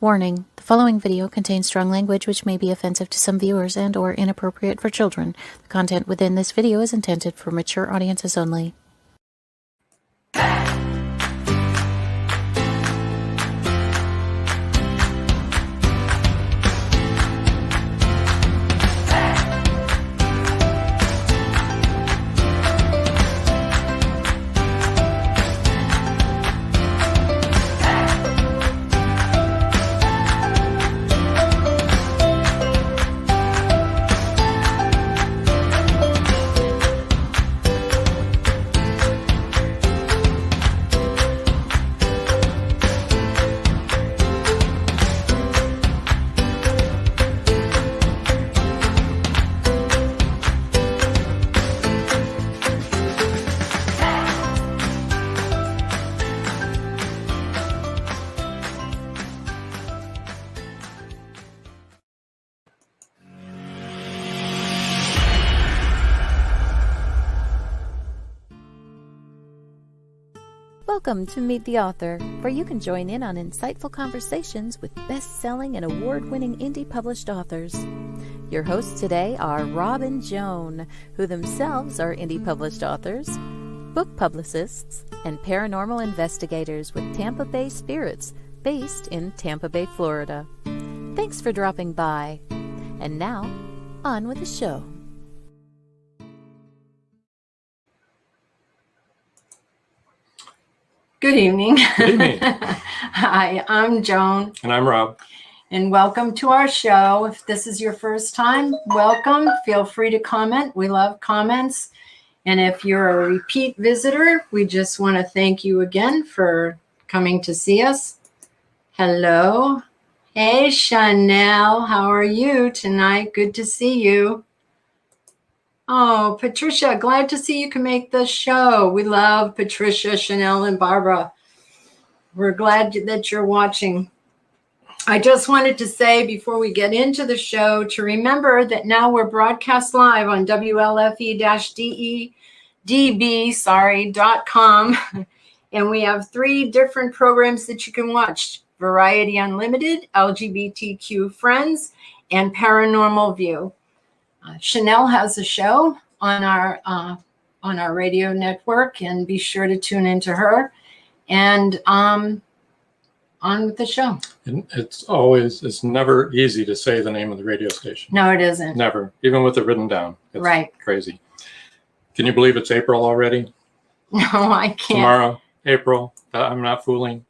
Warning, the following video contains strong language which may be offensive to some viewers and or inappropriate for children. The content within this video is intended for mature audiences only. Welcome to Meet the Author, where you can join in on insightful conversations with best-selling and award-winning indie published authors. Your hosts today are Rob and Joan, who themselves are indie published authors, book publicists, and paranormal investigators with Tampa Bay Spirits, based in Tampa Bay, Florida. Thanks for dropping by. And now, on with the show. Good evening. Good evening. Hi, I'm Joan. And I'm Rob. And welcome to our show. If this is your first time, welcome. Feel free to comment. We love comments. And if you're a repeat visitor, we just want to thank you again for coming to see us. Hello. Hey, Chanel. How are you tonight? Good to see you. Oh, Patricia, glad to see you can make the show. We love Patricia, Chanel, and Barbara. We're glad that you're watching. I just wanted to say before we get into the show to remember that now we're broadcast live on WLFE-DB.com. And we have 3 different programs that you can watch: Variety Unlimited, LGBTQ Friends, and Paranormal View. Chanel has a show on our radio network, and be sure to tune into her. And on with the show. And it's never easy to say the name of the radio station. No, it isn't. Never, even with it written down. It's right. Crazy. Can you believe it's April already? No, I can't. Tomorrow, April. I'm not fooling.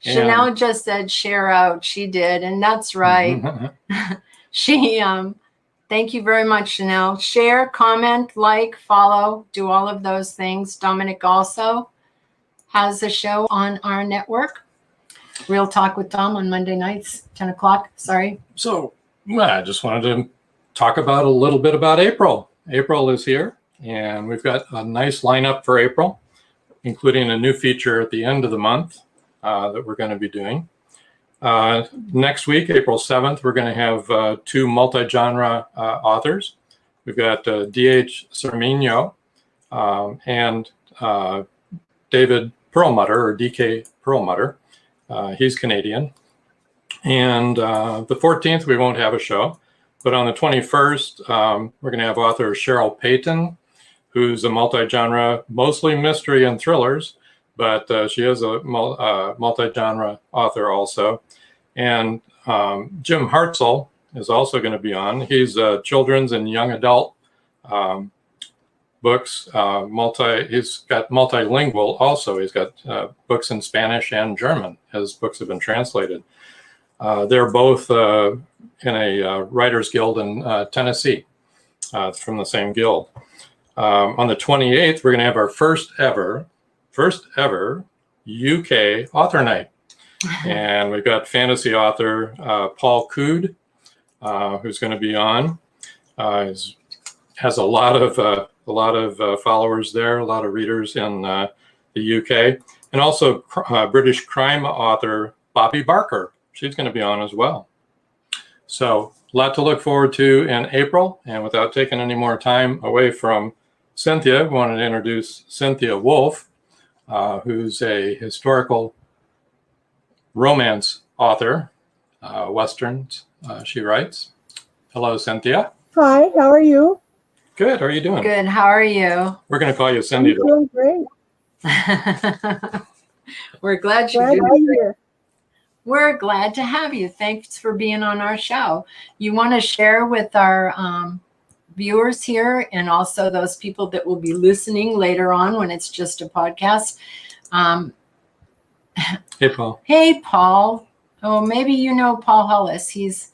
Chanel just said share out. She did, and that's right. She thank you very much, Chanel. Share, comment, like, follow, do all of those things. Dominic also has a show on our network, Real Talk with Dom, on Monday nights, 10 o'clock. Sorry. So I just wanted to talk about a little bit about April. April is here, and we've got a nice lineup for April, including a new feature at the end of the month that we're going to be doing. Next week, April 7th, we're going to have 2 multi-genre authors. We've got D.H. Cerminho and David Perlmutter, or D.K. Perlmutter. He's Canadian. And the 14th, we won't have a show. But on the 21st, we're going to have author Cheryl Payton, who's a multi-genre, mostly mystery and thrillers. But she is a multi-genre author also. And Jim Hartzell is also going to be on. He's children's and young adult books. He's got multilingual also. He's got books in Spanish and German. His books have been translated. They're both in a Writers Guild in Tennessee, from the same guild. On the 28th, we're going to have our first ever UK author night. And we've got fantasy author Paul Cood, who's going to be on. Has a lot of followers there, a lot of readers in the UK, and also British crime author Bobby Barker. She's going to be on as well. So a lot to look forward to in April. And without taking any more time away from Cynthia, we wanted to introduce Cynthia Woolf, who's a historical romance author Westerns she writes. Hello, Cynthia. Hi, how are you? Good. How are you doing? Good. How are you? We're going to call you Cindy. I'm doing great. We're glad you're Glad to doing be here. We're glad to have you. Thanks for being on our show. You want to share with our viewers here and also those people that will be listening later on when it's just a podcast. Hey, Paul. Hey, Paul. Oh, maybe you know Paul Hollis. He's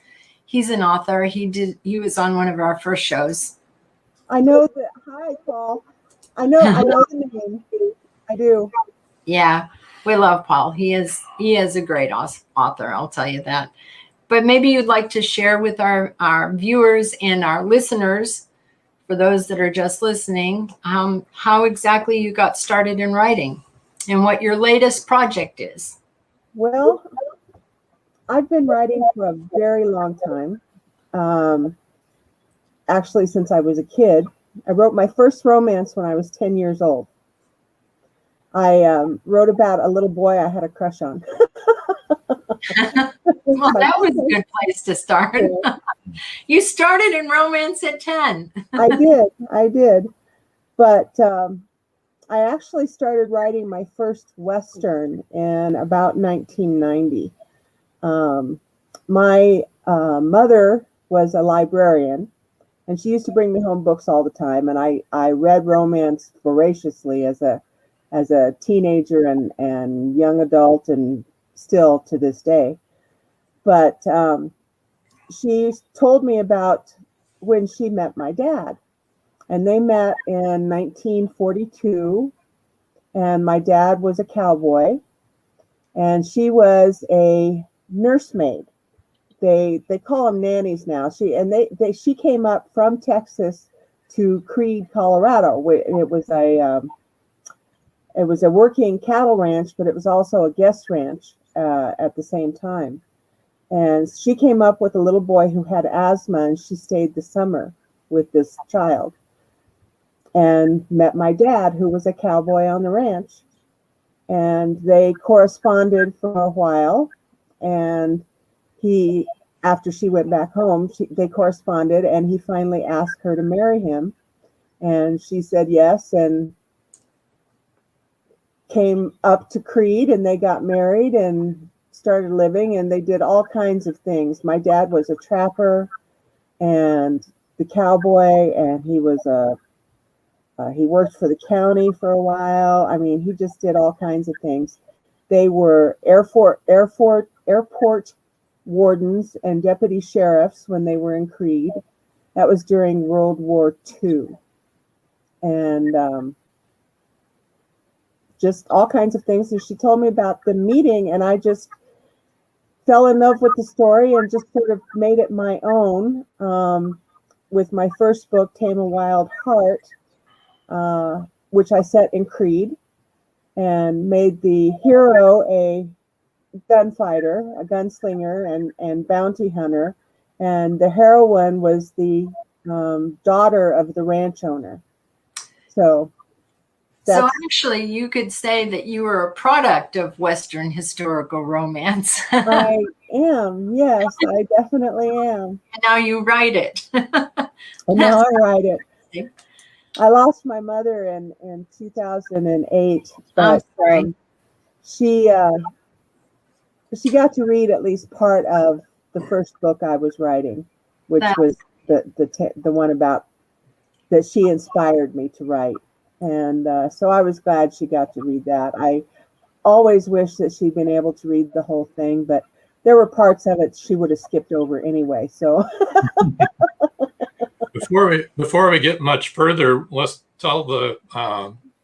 an author. He was on one of our first shows. I know that. Hi, Paul. I know the name. I do. Yeah, we love Paul. He is a great author. I'll tell you that. But maybe you'd like to share with our viewers and our listeners, for those that are just listening, how exactly you got started in writing and what your latest project is. Well, I've been writing for a very long time. Actually, since I was a kid. I wrote my first romance when I was 10 years old. I wrote about a little boy I had a crush on. Well, that was a good place to start. You started in romance at 10. I did. But I actually started writing my first Western in about 1990. My mother was a librarian, and she used to bring me home books all the time. And I read romance voraciously as a teenager and young adult, and still to this day. But she told me about when she met my dad. And they met in 1942. And my dad was a cowboy. And she was a nursemaid. They call them nannies now. She came up from Texas to Creede, Colorado. It was a working cattle ranch, but it was also a guest ranch at the same time. And she came up with a little boy who had asthma, and she stayed the summer with this child and met my dad, who was a cowboy on the ranch. And they corresponded for a while. And after she went back home, they corresponded, and he finally asked her to marry him. And she said yes, and came up to Creede, and they got married and started living, and they did all kinds of things. My dad was a trapper and the cowboy, and he worked for the county for a while. I mean, he just did all kinds of things. They were airport wardens and deputy sheriffs when they were in Creede. That was during World War II. And just all kinds of things. And she told me about the meeting, and I just fell in love with the story and just sort of made it my own with my first book, Tame a Wild Heart, which I set in Creede, and made the hero a gunfighter, a gunslinger, and bounty hunter. And the heroine was the daughter of the ranch owner. So actually, you could say that you were a product of Western historical romance. I am. Yes, I definitely am. And now you write it. And now I write it. I lost my mother in 2008, but she got to read at least part of the first book I was writing, which was the one about that she inspired me to write. And so I was glad she got to read that. I always wish that she'd been able to read the whole thing, but there were parts of it she would have skipped over anyway. So before we get much further, let's tell the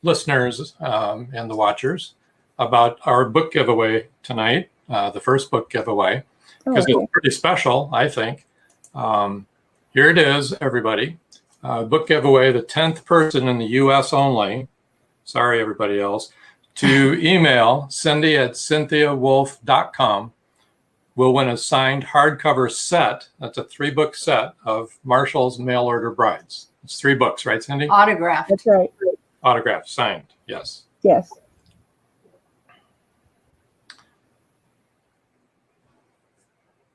listeners and the watchers about our book giveaway tonight, the first book giveaway, because it's pretty special, I think. Here it is, everybody. Book giveaway, the 10th person in the U.S. only, sorry everybody else, to email Cindy at CYNTHIAWOOLF.com will win a signed hardcover set. That's a 3-book set of Marshall's Mail Order Brides. It's 3 books, right, Cindy? Autographed. That's right. Autographed, signed, yes. Yes.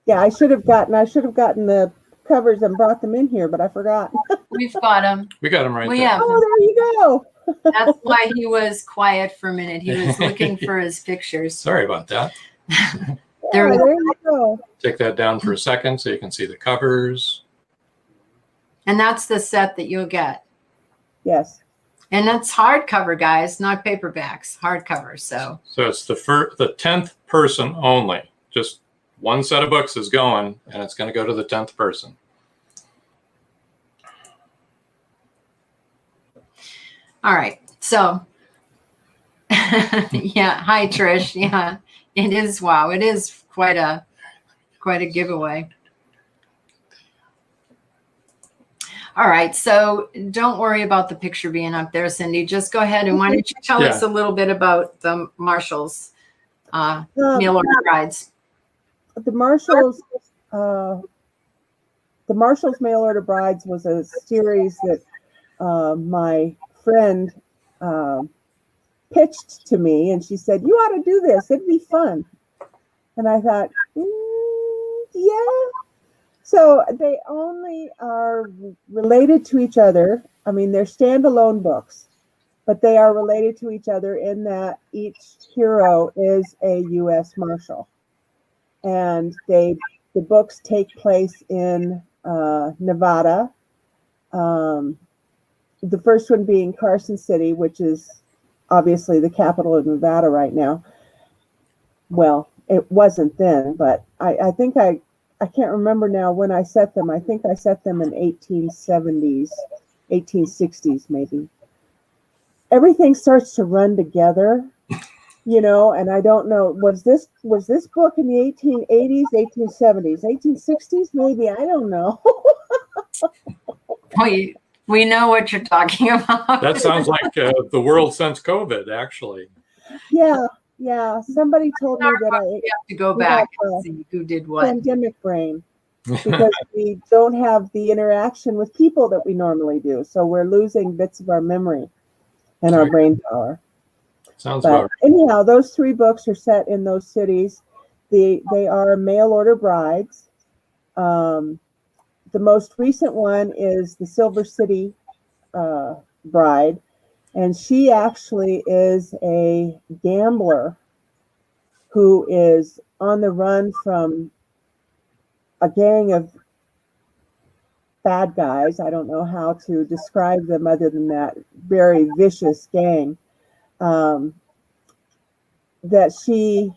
Yeah, I should have gotten the covers and brought them in here, but I forgot. We've got him. We got them right We there. have Oh, there you go. That's why he was quiet for a minute. He was looking for his pictures. Sorry about that. There we There you go. Take that down for a second so you can see the covers. And that's the set that you'll get. Yes. And that's hardcover, guys, not paperbacks, hardcover. So it's the 10th person only. Just one set of books is going, and it's going to go to the 10th person. all right. So yeah, hi Trish. Yeah, it is. Wow, it is quite a giveaway. All right, so don't worry about the picture being up there, Cindy. Just go ahead and why don't you tell us a little bit about the Marshall's mail order brides? The Marshall's Mail Order Brides was a series that my friend pitched to me, and she said, "You ought to do this. It'd be fun." And I thought, yeah. So they only are related to each other. I mean, they're standalone books, but they are related to each other in that each hero is a U.S. Marshal. And the books take place in Nevada. The first one being Carson City, which is obviously the capital of Nevada right now. Well, it wasn't then, but I think I can't remember now when I set them. I think I set them in 1870s, 1860s maybe. Everything starts to run together, and I don't know, was this book in the 1880s, 1870s, 1860s maybe? I don't know. We know what you're talking about. That sounds like the world since COVID, actually. Yeah. Somebody told me that we have to go back and see who did what. Pandemic brain, because we don't have the interaction with people that we normally do. So we're losing bits of our memory and our brain power. Sounds but about right. Anyhow, those 3 books are set in those cities. They are mail order brides. The most recent one is the Silver City bride, and she actually is a gambler who is on the run from a gang of bad guys. I don't know how to describe them other than that. Very vicious gang. That she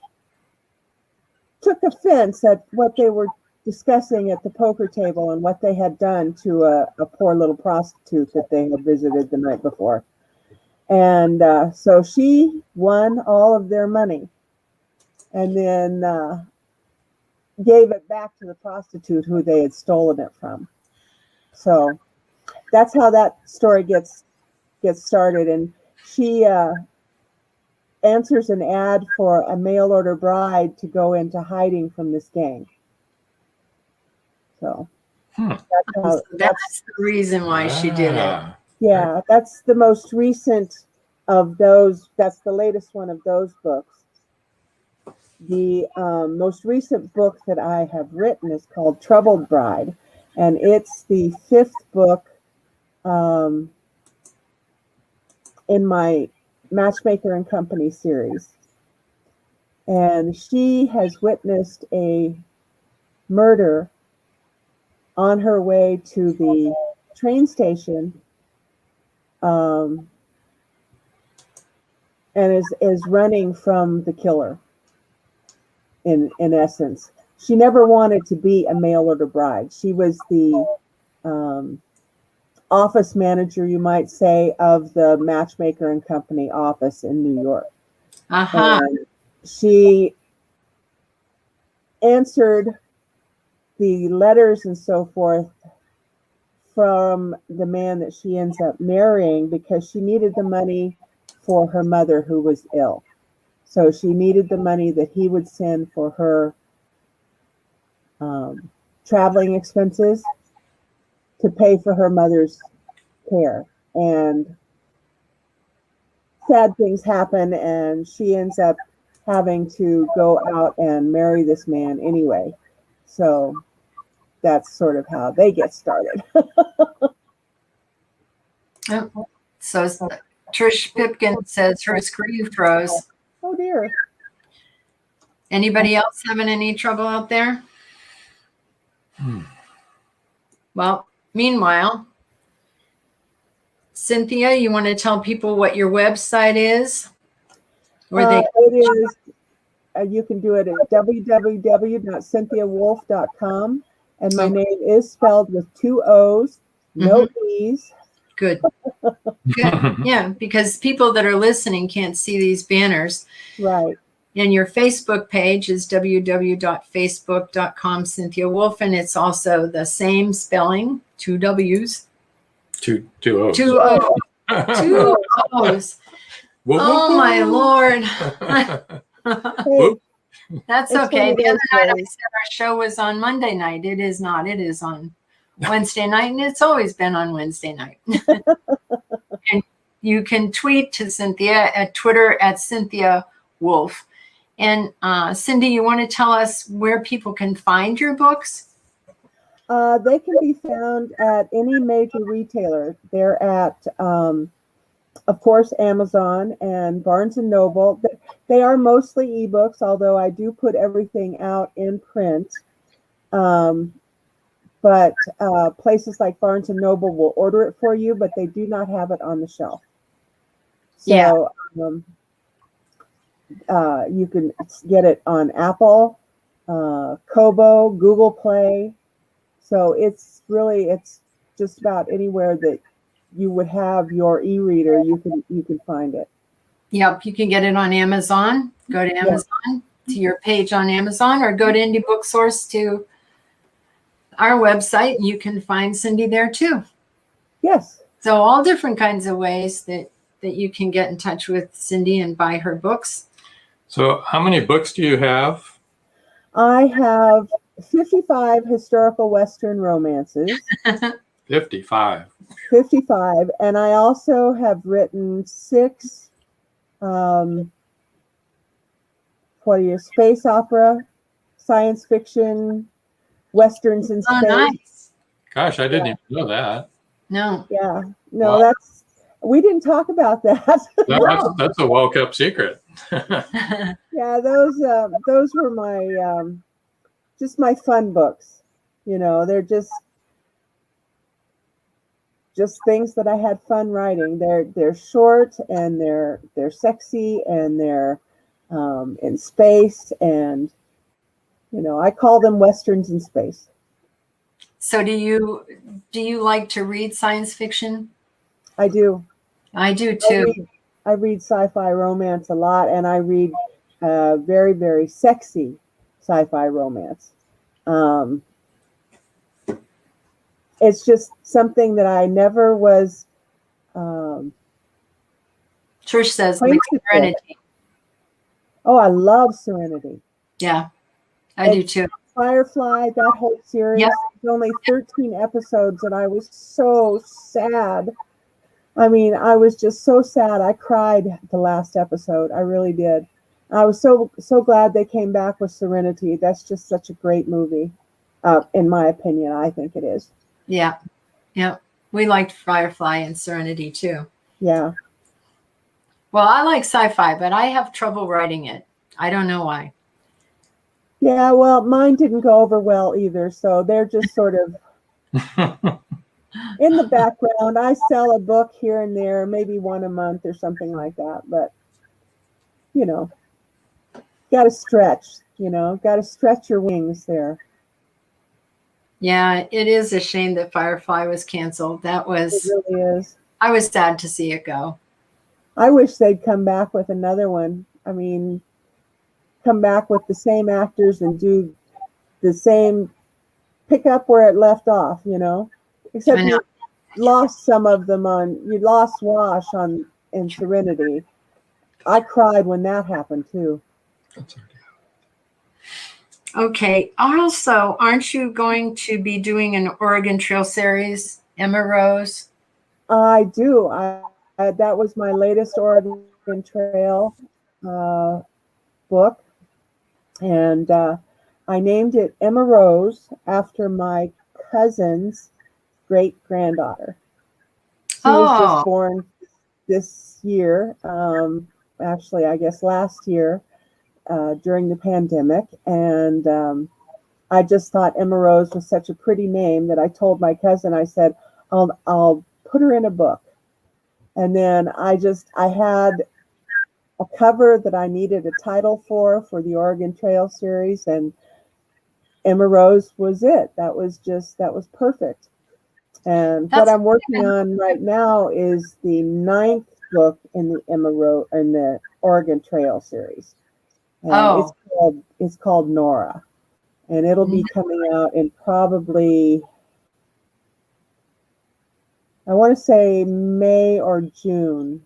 took offense at what they were discussing at the poker table and what they had done to a poor little prostitute that they had visited the night before. And so she won all of their money and then gave it back to the prostitute who they had stolen it from. So that's how that story gets started. And she answers an ad for a mail order bride to go into hiding from this gang. So that's the reason why she did it. Yeah, that's the most recent of those. That's the latest one of those books. The most recent book that I have written is called Troubled Bride, and it's the 5th book in my Matchmaker and Company series. And she has witnessed a murder on her way to the train station, and is running from the killer. In essence, she never wanted to be a mail order bride. She was the office manager, you might say, of the Matchmaker and Company office in New York. And she answered the letters and so forth from the man that she ends up marrying because she needed the money for her mother who was ill. So she needed the money that he would send for her traveling expenses to pay for her mother's care. And sad things happen, and she ends up having to go out and marry this man anyway. So that's sort of how they get started. Oh, so Trish Pipkin says her screen froze. Oh dear. Anybody else having any trouble out there? Well, meanwhile, Cynthia, you want to tell people what your website is? It is, you can do it at www.cynthiawolf.com. And my name is spelled with 2 O's, no E's. Good. Good. Yeah, because people that are listening can't see these banners. Right. And your Facebook page is www.facebook.com Cynthia Woolf, and it's also the same spelling, 2 W's. 2 O's. 2 O's. 2 O's. Oh my Lord. That's okay. The other night I said our show was on Monday night. It is not. It is on Wednesday night, and it's always been on Wednesday night. And you can tweet to Cynthia at Twitter at Cynthia Woolf. And Cindy, you want to tell us where people can find your books? They can be found at any major retailer. They're at, of course, Amazon and Barnes & Noble. They are mostly ebooks, although I do put everything out in print. But places like Barnes & Noble will order it for you, but they do not have it on the shelf. So you can get it on Apple, Kobo, Google Play. So it's just about anywhere that you would have your e-reader, you can find it. Yep, you can get it on Amazon. Go to Amazon, to your page on Amazon, or go to Indie Book Source to our website. You can find Cindy there too. Yes. So all different kinds of ways that you can get in touch with Cindy and buy her books. So how many books do you have? I have 55 historical Western romances. 55. 55. And I also have written 6 space opera, science fiction, Westerns in space. Oh, nice. Gosh, I didn't even know that. No. Yeah. No, Wow. we didn't talk about that. That's a well-kept secret. Yeah, those were my just my fun books. You know, they're just things that I had fun writing. They're short and they're sexy and they're in space, and you know, I call them Westerns in space. So do you like to read science fiction? I do. I do too. I read sci-fi romance a lot, and I read very, very sexy sci-fi romance. It's just something that I never was. Trish says like Serenity. Oh, I love Serenity. Yeah, I do too. Firefly, that whole series. Yep. There's only 13 episodes, and I was so sad. I mean, I was just so sad. I cried the last episode. I really did. I was so glad they came back with Serenity. That's just such a great movie, in my opinion. I think it is. Yeah, yeah. We liked Firefly and Serenity too. Yeah. Well, I like sci-fi, but I have trouble writing it. I don't know why. Yeah, well, mine didn't go over well either, so they're just sort of in the background. I sell a book here and there, maybe one a month or something like that, but you know, got to stretch, got to stretch your wings there. Yeah, it is a shame that Firefly was canceled. It really is. I was sad to see it go. I wish they'd come back with another one. I mean, come back with the same actors and do the same, pick up where it left off, except you lost some of them you lost Wash in Serenity. I cried when that happened too. Okay. Also, aren't you going to be doing an Oregon Trail series, Emma Rose? I do. That was my latest Oregon Trail book. And I named it Emma Rose after my cousin's great-granddaughter. She was just born this year, actually, I guess last year, during the pandemic. And I just thought Emma Rose was such a pretty name that I told my cousin, I said, I'll put her in a book. And then I had a cover that I needed a title for the Oregon Trail series, and Emma Rose was it. That was perfect. And what I'm working on right now is the 9th book in the Oregon Trail series. And it's called Nora, and it'll be coming out in probably, I want to say May or June.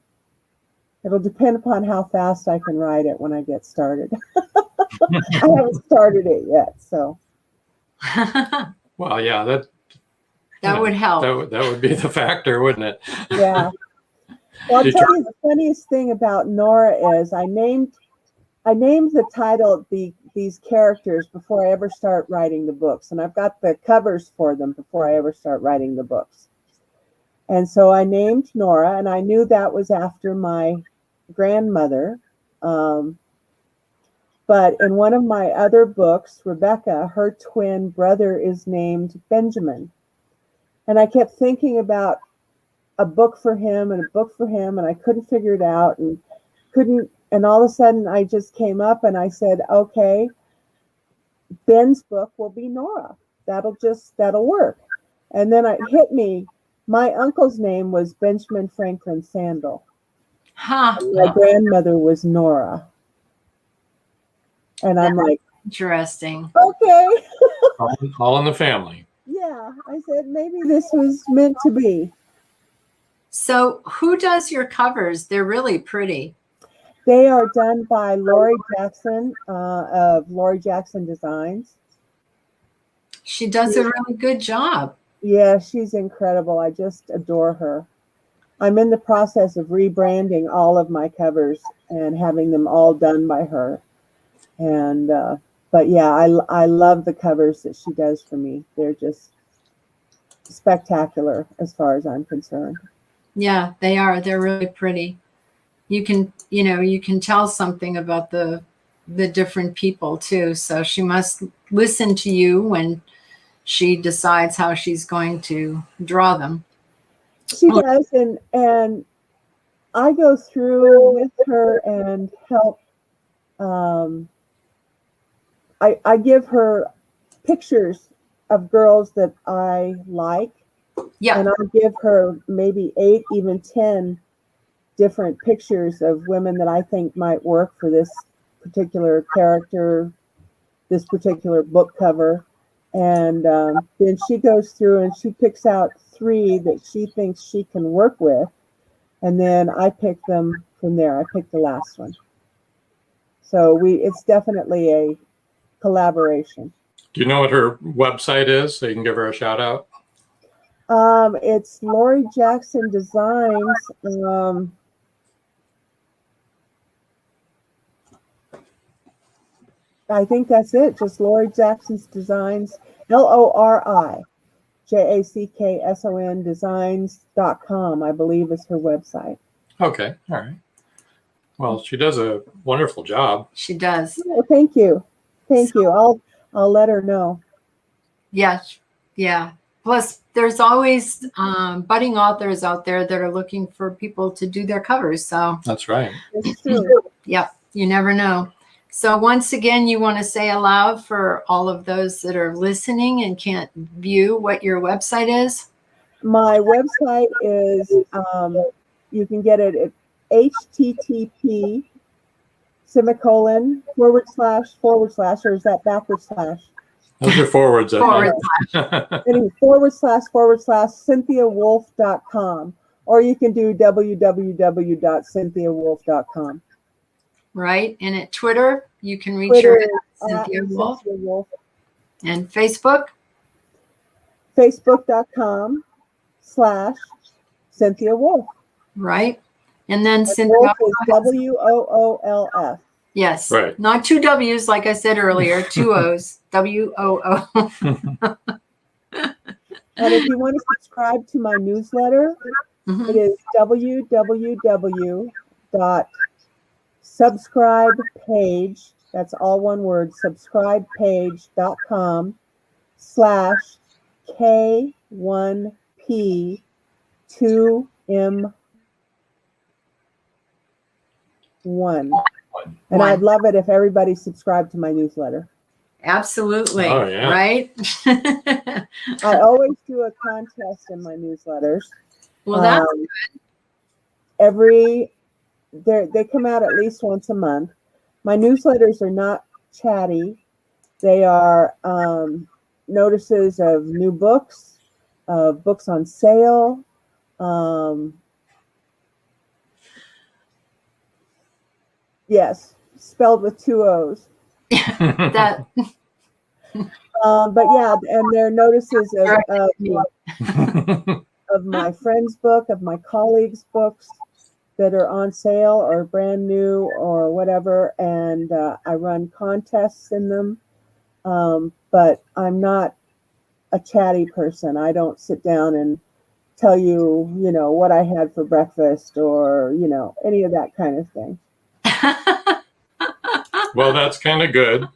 It'll depend upon how fast I can write it when I get started. I haven't started it yet, so. Well, yeah, that would help. That would be the factor, wouldn't it? Yeah. Well, I'll tell you the funniest thing about Nora is I named the title these characters before I ever start writing the books, and I've got the covers for them before I ever start writing the books. And so I named Nora, and I knew that was after my grandmother. But in one of my other books, Rebecca, her twin brother is named Benjamin. And I kept thinking about a book for him and a book for him, and I couldn't figure it out and all of a sudden I just came up and I said, okay, Ben's book will be Nora. That'll work. And then it hit me, my uncle's name was Benjamin Franklin Sandel. Huh. My grandmother was Nora. And I'm like, interesting. Okay. all in the family. Yeah, I said maybe this was meant to be. So who does your covers? They're really pretty. They are done by Lori Jackson of Lori Jackson Designs. She does a really good job. Yeah, she's incredible. I just adore her. I'm in the process of rebranding all of my covers and having them all done by her. And but yeah, I love the covers that she does for me. They're just spectacular as far as I'm concerned. Yeah, they are. They're really pretty. You can tell something about the different people too. So she must listen to you when she decides how she's going to draw them. She does, and I go through with her and help. I give her pictures of girls that I like. Yeah. And I give her maybe 8, even 10 different pictures of women that I think might work for this particular character, this particular book cover. And then she goes through and she picks out 3 that she thinks she can work with. And then I pick them from there. I pick the last one. So it's definitely a collaboration. Do you know what her website is so you can give her a shout out? It's Lori Jackson Designs. I think that's it. Just Lori Jackson's Designs, LORIJACKSON Designs.com, I believe is her website. Okay. All right. Well, she does a wonderful job. She does. Oh, thank you. Thank you. I'll let her know. Yes. Yeah. Plus, there's always budding authors out there that are looking for people to do their covers. So that's right. That's true. Yep. You never know. So once again, you want to say aloud for all of those that are listening and can't view what your website is? My website is, you can get it at http:// or is that backward slash? Those are forwards. Forward Anyway, / CynthiaWoolf.com, or you can do www.CynthiaWoolf.com. Right. And at Twitter, you can reach Twitter her at Cynthia Woolf. Cynthia Woolf. And Facebook? Facebook.com/Cynthia Woolf. Right. And then And Cynthia Woolf is WOOLF. Yes. Right. Not 2 W's, like I said earlier, 2 O's. WOO. And if you want to subscribe to my newsletter, it is www.subscribepage, that's all one word, subscribepage.com/K1P2M1. And I'd love it if everybody subscribed to my newsletter. Absolutely. Oh, yeah. Right? I always do a contest in my newsletters. Well, that's they come out at least once a month. My newsletters are not chatty. They are notices of new books, books on sale. Yes, spelled with 2 O's. that. But yeah, and they're notices of my friend's book, of my colleagues' books that are on sale or brand new or whatever. And I run contests in them. But I'm not a chatty person. I don't sit down and tell you, what I had for breakfast or, any of that kind of thing. Well, that's kind of good.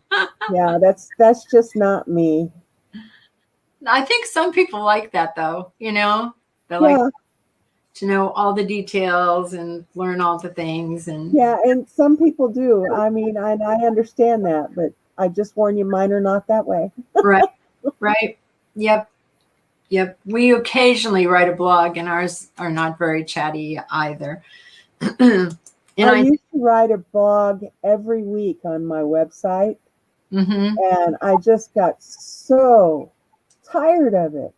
Yeah, that's just not me. I think some people like that, though. They like to know all the details and learn all the things. And yeah, and some people do. I mean, I understand that, but I just warn you, mine are not that way. Right. Yep. We occasionally write a blog, and ours are not very chatty either. I used to write a blog every week on my website, and I just got so tired of it.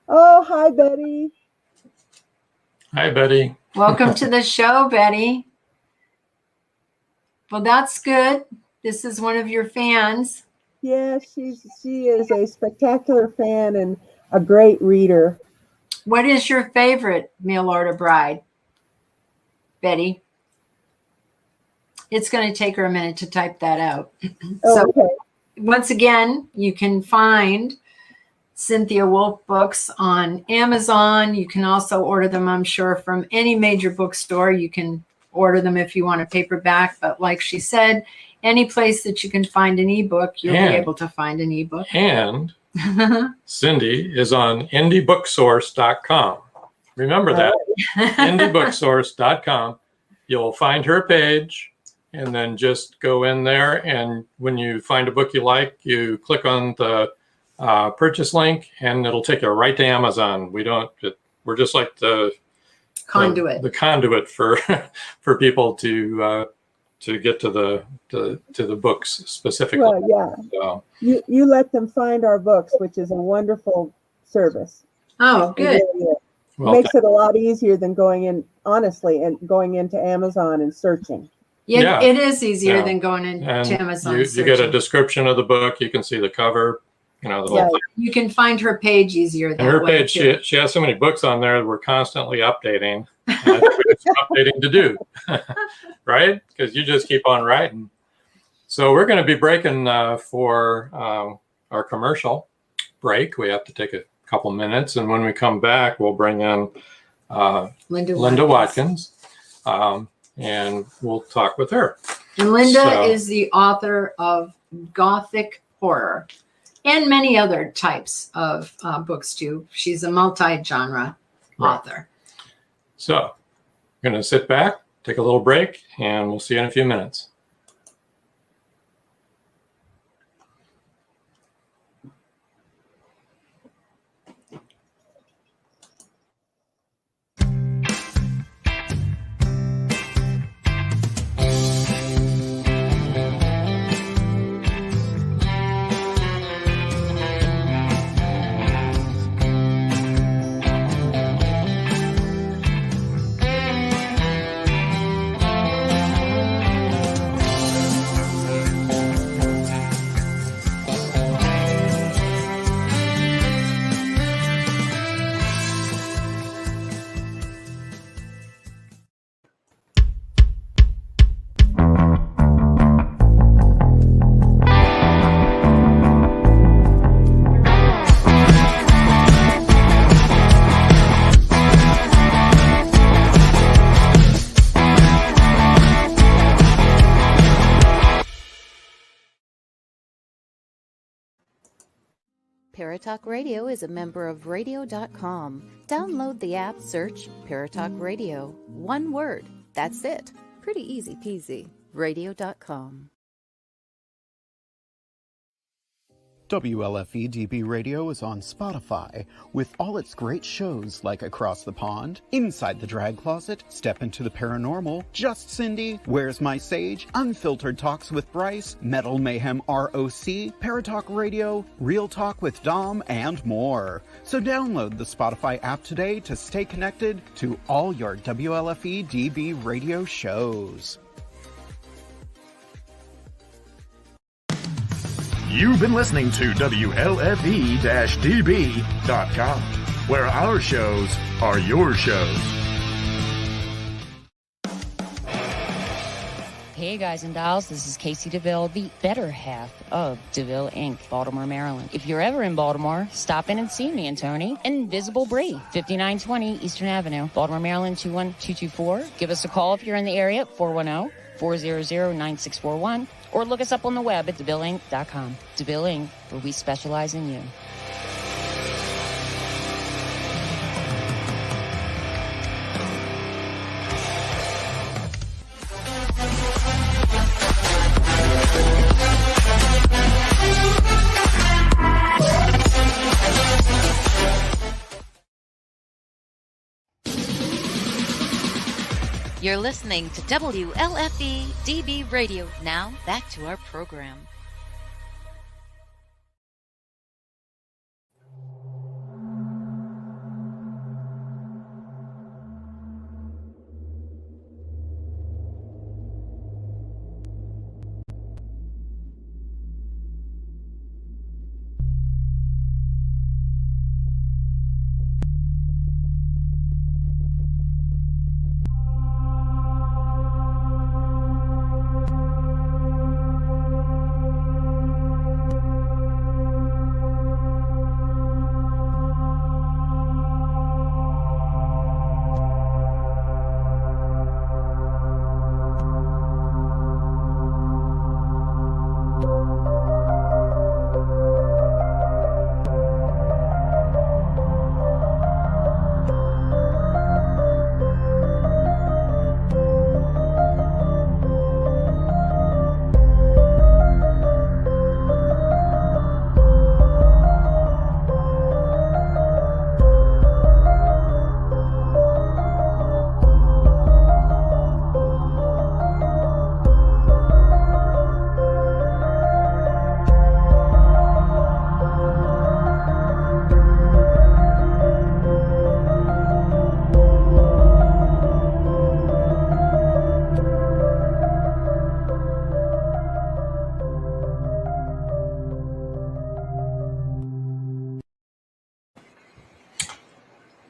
Oh, hi, Betty. Hi, Betty. Welcome to the show, Betty. Well, that's good. This is one of your fans. Yeah, she is a spectacular fan and a great reader. What is your favorite mail order bride, Betty? It's going to take her a minute to type that out. So once again, you can find Cynthia Woolf books on Amazon. You can also order them, I'm sure, from any major bookstore. You can order them if you want a paperback. But like she said, any place that you can find an ebook, you'll be able to find an ebook. And Cindy is on indiebooksource.com. Remember that, indiebooksource.com. You'll find her page, and then just go in there. And when you find a book you like, you click on the purchase link, and it'll take you right to Amazon. We're just like the conduit, the conduit for people to get to the books specifically. Well, yeah. So, you let them find our books, which is a wonderful service. Oh, good. well, Makes it a lot easier than going into Amazon and searching. Yeah, it is easier than going into Amazon. You get a description of the book. You can see the cover. The whole thing. You can find her page easier. And her page, she has so many books on there that we're constantly updating. I think we have some updating to do, right? Because you just keep on writing. So we're going to be breaking for our commercial break. We have to take a couple minutes, and when we come back, we'll bring in Linda Watkins, and we'll talk with her. And Linda is the author of Gothic horror and many other types of books too. She's a multi-genre author. So I'm going to sit back, take a little break, and we'll see you in a few minutes. Paratalk Radio is a member of Radio.com. Download the app, search Paratalk Radio. One word. That's it. Pretty easy peasy. Radio.com. WLFE DB Radio is on Spotify with all its great shows like Across the Pond, Inside the Drag Closet, Step into the Paranormal, Just Cindy, Where's My Sage, Unfiltered Talks with Bryce, Metal Mayhem ROC, Paratalk Radio, Real Talk with Dom, and more. So download the Spotify app today to stay connected to all your WLFE DB Radio shows. You've been listening to WLFE-DB.com, where our shows are your shows. Hey guys and dolls, this is Casey DeVille, the better half of DeVille Inc., Baltimore, Maryland. If you're ever in Baltimore, stop in and see me and Tony. Invisible Brie, 5920 Eastern Avenue, Baltimore, Maryland, 21224. Give us a call if you're in the area, 410-400-9641. Or look us up on the web at DeVilleInc.com. DeVille Inc., where we specialize in you. You're listening to WLFE DB Radio. Now, back to our program.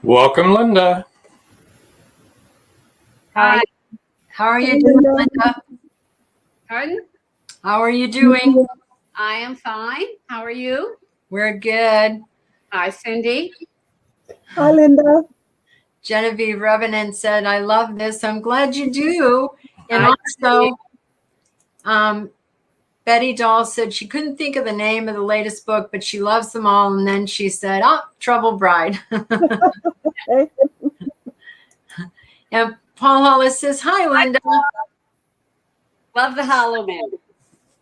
Welcome, Linda. Hi. How are you doing, Linda? Pardon? How are you doing? I am fine. How are you? We're good. Hi, Cindy. Hi, Linda. Genevieve Revenant said, I love this. I'm glad you do. And I also, Betty Doll said she couldn't think of the name of the latest book, but she loves them all. And then she said, oh, Trouble Bride. And Paul Hollis says, hi, Linda. Love the Hollow Man.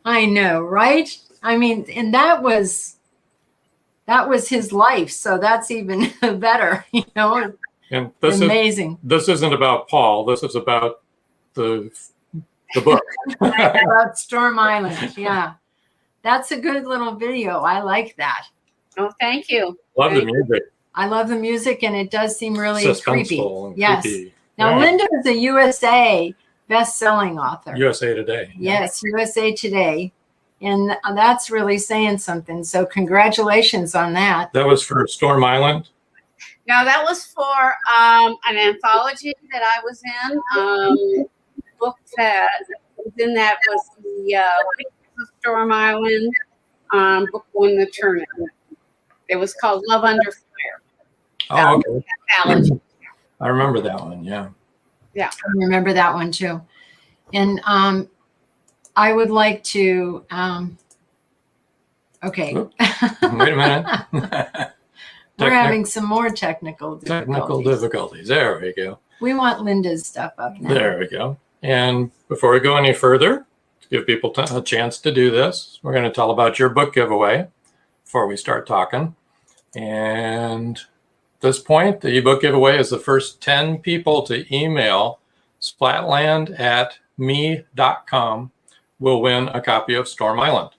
I know, right? I mean, and that was his life. So that's even better, you know. And this amazing. This isn't about Paul. This is about the book. About Storm Island. Yeah. That's a good little video. I like that. Oh, thank you. Love the music. I love the music, and it does seem really creepy. And yes. creepy. Now, Yeah. Linda is a USA best-selling author. USA Today. Yes, USA Today. And that's really saying something. So congratulations on that. That was for Storm Island. Now, that was for an anthology that I was in. The book that was in that was the Storm Island book won the tournament. It was called Love Under Fire. Oh, okay. Anthology. I remember that one. Yeah. I remember that one too. And I would like to Okay. Wait a minute. We're having some more technical difficulties. There we go. We want Linda's stuff up now. There we go. And before we go any further, to give people a chance to do this, we're going to tell about your book giveaway before we start talking. And at this point, the ebook giveaway is the first 10 people to email splatland@me.com will win a copy of Storm Island.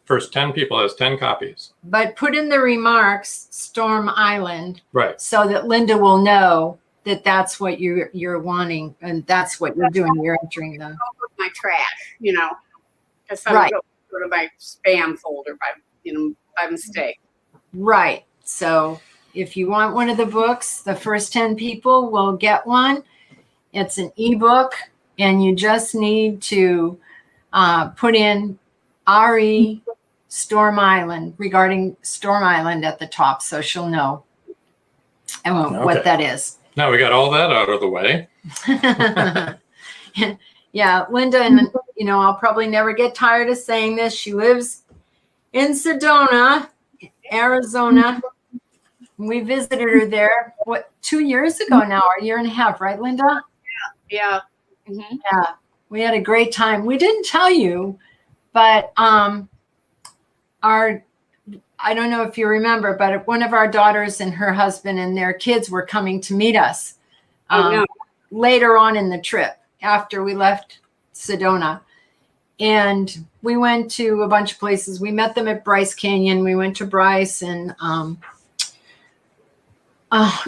First 10 people has 10 copies. But put in the remarks Storm Island, right, so that Linda will know that that's what you're wanting, and that's what you're doing. You're entering the my trash, because some go to my spam folder by mistake. Right. So if you want one of the books, the first 10 people will get one. It's an ebook, and you just need to put in RE Storm Island, regarding Storm Island at the top, so she'll know what that is. Now we got all that out of the way. Yeah, Linda, and I'll probably never get tired of saying this. She lives in Sedona, Arizona. We visited her there, 2 years ago now, or a year and a half, right, Linda? Yeah. Mm-hmm. Yeah. We had a great time. We didn't tell you, but I don't know if you remember, but one of our daughters and her husband and their kids were coming to meet us later on in the trip after we left Sedona. And we went to a bunch of places. We met them at Bryce Canyon. We went to Bryce and, oh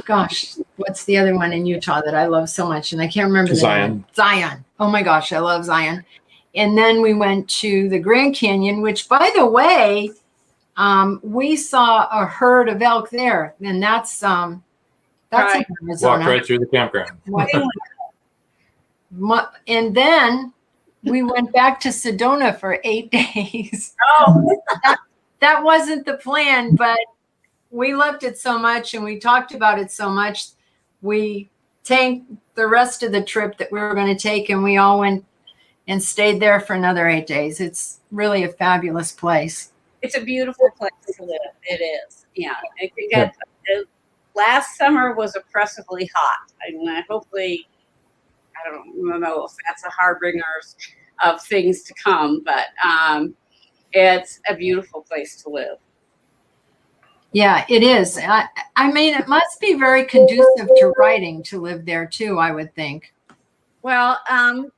gosh, what's the other one in Utah that I love so much? And I can't remember the name. Zion. Oh my gosh, I love Zion. And then we went to the Grand Canyon, which, by the way, we saw a herd of elk there, and that's in Arizona. Walked right through the campground. And then we went back to Sedona for 8 days. Oh, that wasn't the plan, but we loved it so much, and we talked about it so much. We tanked the rest of the trip that we were going to take, and we all went and stayed there for another 8 days. It's really a fabulous place. It's a beautiful place to live. It is. Yeah. I think last summer was oppressively hot. Hopefully, I don't know if that's a harbinger of things to come, but it's a beautiful place to live. Yeah, it is. I mean, it must be very conducive to writing to live there too, I would think. Well,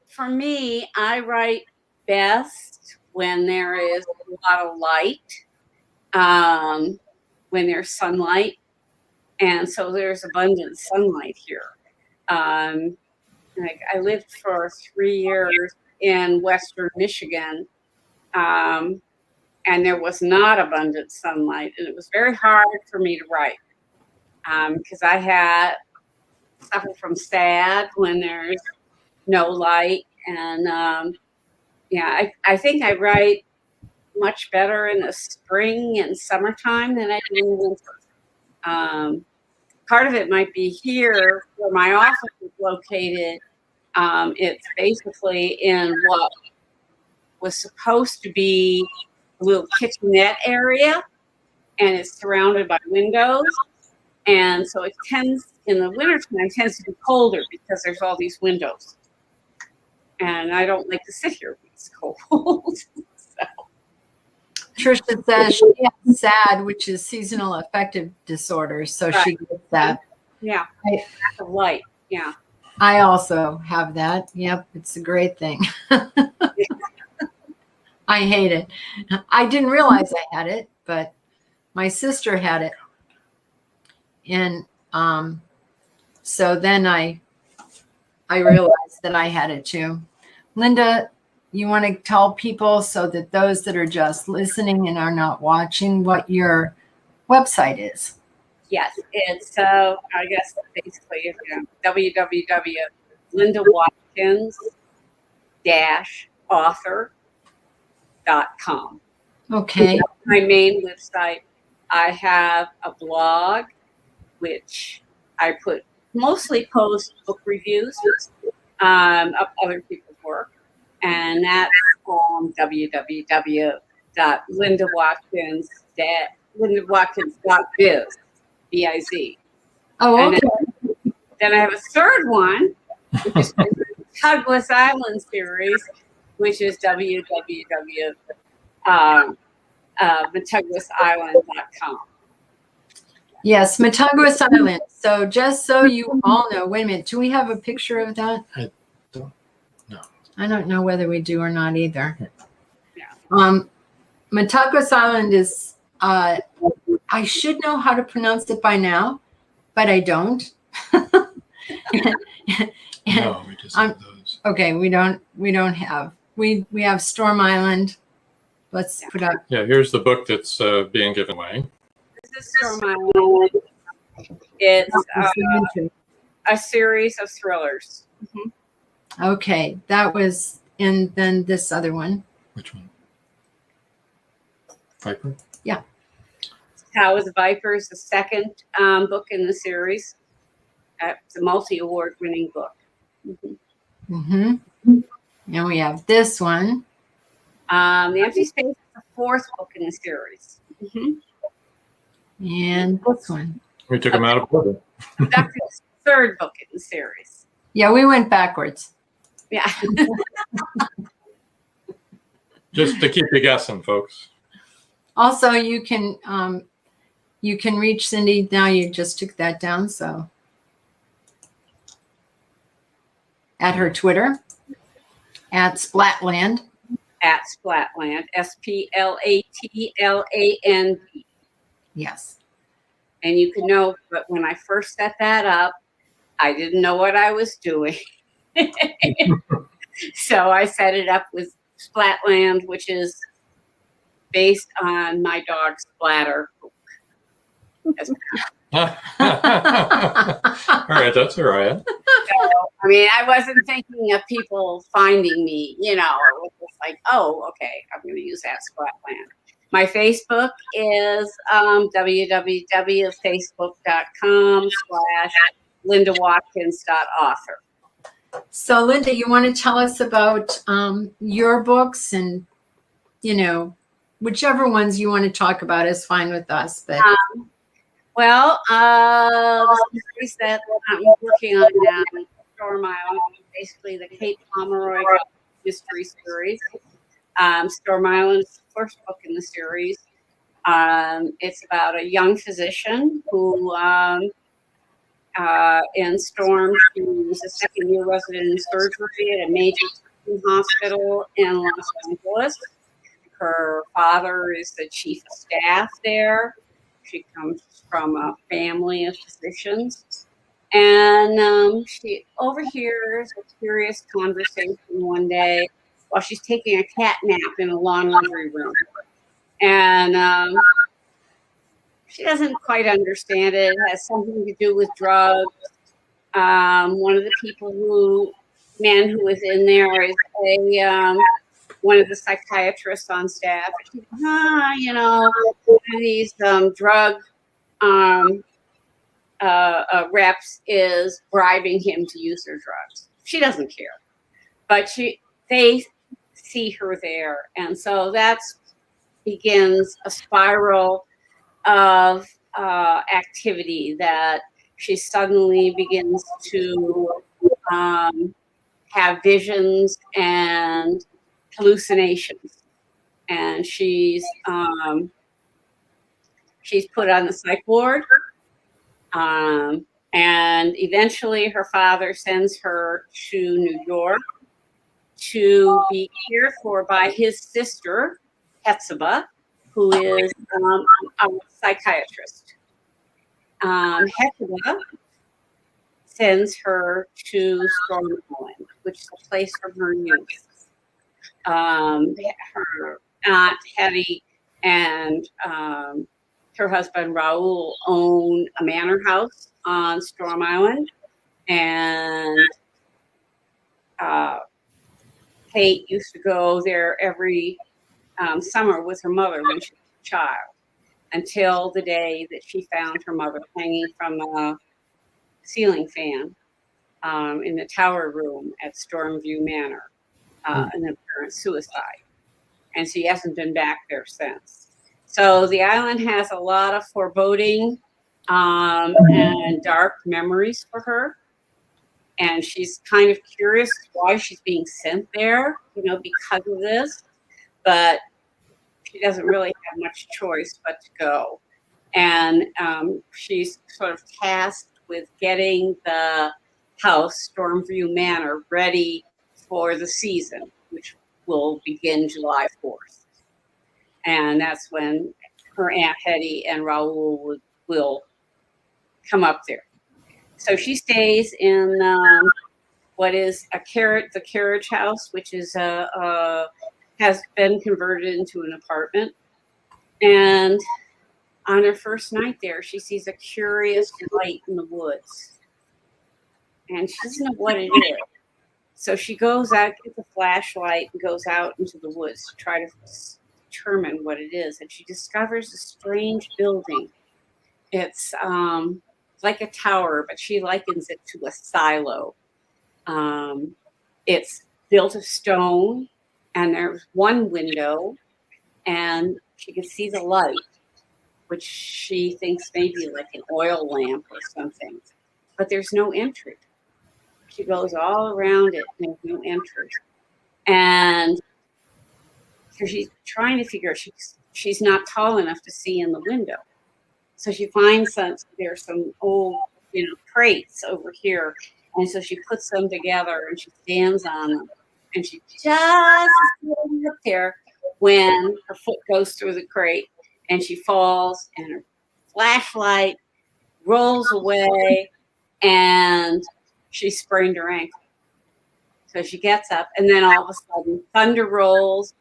for me, I write best when there is a lot of light, when there's sunlight. And so there's abundant sunlight here. I lived for 3 years in Western Michigan, and there was not abundant sunlight. And it was very hard for me to write because I had suffered from SAD when there's no light. And I think I write much better in the spring and summertime than I do in the winter. Part of it might be here where my office is located. It's basically in what was supposed to be a little kitchenette area, and it's surrounded by windows. And so it tends, in the wintertime, tends to be colder because there's all these windows. And I don't like to sit here when it's cold. Trisha says she has SAD, which is seasonal affective disorder, so she gets that. Yeah, lack of light. Yeah, I also have that. Yep, it's a great thing. I hate it. I didn't realize I had it, but my sister had it, and so then I realized that I had it too. Linda, you want to tell people, so that those that are just listening and are not watching, what your website is? Yes, it's I guess basically www.lindawatkins-author.com. Okay. That's my main website. I have a blog, which I mostly post book reviews of other people's work. And that's www.lindawatkins.com. Watkins, LindaWatkins.biz, B-I-Z. Oh, And okay. then I have a third one, which is the Douglas Island series, which is www.matouglasisland.com. Yes, Matouglas Island. So just so you all know, wait a minute, do we have a picture of that? I don't know. I don't know whether we do or not either. Yeah. Matouglas Island is, I should know how to pronounce it by now, but I don't. No, we just have those. Okay, we don't have. We have Storm Island. Let's put up. Yeah, here's the book that's being given away. This is Storm Island. It's a series of thrillers. Okay, that was, and then this other one. Which one? Viper? Yeah. How is Vipers, the second book in the series. It's a multi-award winning book. And we have this one. The Empty Space is the fourth book in the series. And this one. We took them out of order. That's the third book in the series. Yeah, we went backwards. Yeah. Just to keep you guessing, folks. Also, you can reach Cindy. Now you just took that down, so at her Twitter, at Splatland. At Splatland, SPLATLAND. Yes. And you can know, but when I first set that up, I didn't know what I was doing. So I set it up with Splatland, which is based on my dog Splatter. All right, that's all right. So, I mean, I wasn't thinking of people finding me, you know. It was just like, oh, okay, I'm going to use that Splatland. My Facebook is www.facebook.com/LindaWatkins.author. So, Linda, you want to tell us about your books, and whichever ones you want to talk about is fine with us. But the series that I'm working on now, Storm Island, basically the Kate Pomeroy mystery series. Storm Island is the first book in the series. It's about a young physician who, in Storm, she was a second-year resident in surgery at a major hospital in Los Angeles. Her father is the chief of staff there. She comes from a family of physicians. And she overhears a curious conversation one day while she's taking a cat nap in a laundry room. And she doesn't quite understand it. It has something to do with drugs. One of the men who was in there is one of the psychiatrists on staff. She goes, one of these drug reps is bribing him to use their drugs. She doesn't care, but they see her there, and so that begins a spiral of activity that she suddenly begins to have visions and hallucinations, and she's put on the psych ward, and eventually her father sends her to New York to be cared for by his sister Hetzibah, who is a psychiatrist. Hetzibah sends her to Storm Island, which is a place from her youth. Her aunt Hetty and her husband Raoul own a manor house on Storm Island, and Kate used to go there every summer with her mother when she was a child, until the day that she found her mother hanging from a ceiling fan in the tower room at Stormview Manor, an apparent suicide. and she hasn't been back there since. So the island has a lot of foreboding and dark memories for her. And she's kind of curious why she's being sent there, because of this. But she doesn't really have much choice but to go. And she's sort of tasked with getting the house, Stormview Manor, ready for the season, which will begin July 4th. And that's when her Aunt Hetty and Raoul will come up there. So she stays in what is the carriage house, which is has been converted into an apartment. And on her first night there, she sees a curious light in the woods. And she doesn't know what it is. So she goes out, gets a flashlight, and goes out into the woods to try to determine what it is. And she discovers a strange building. It's like a tower, but she likens it to a silo. It's built of stone, and there's one window, and she can see the light, which she thinks may be like an oil lamp or something. But there's no entry. She goes all around it, and there's no entry. And so she's trying to figure out, she's not tall enough to see in the window. So she finds there's some old, crates over here. And so she puts them together and she stands on them. And she just is getting up there when her foot goes through the crate and she falls and her flashlight rolls away and she sprained her ankle. So she gets up and then all of a sudden thunder rolls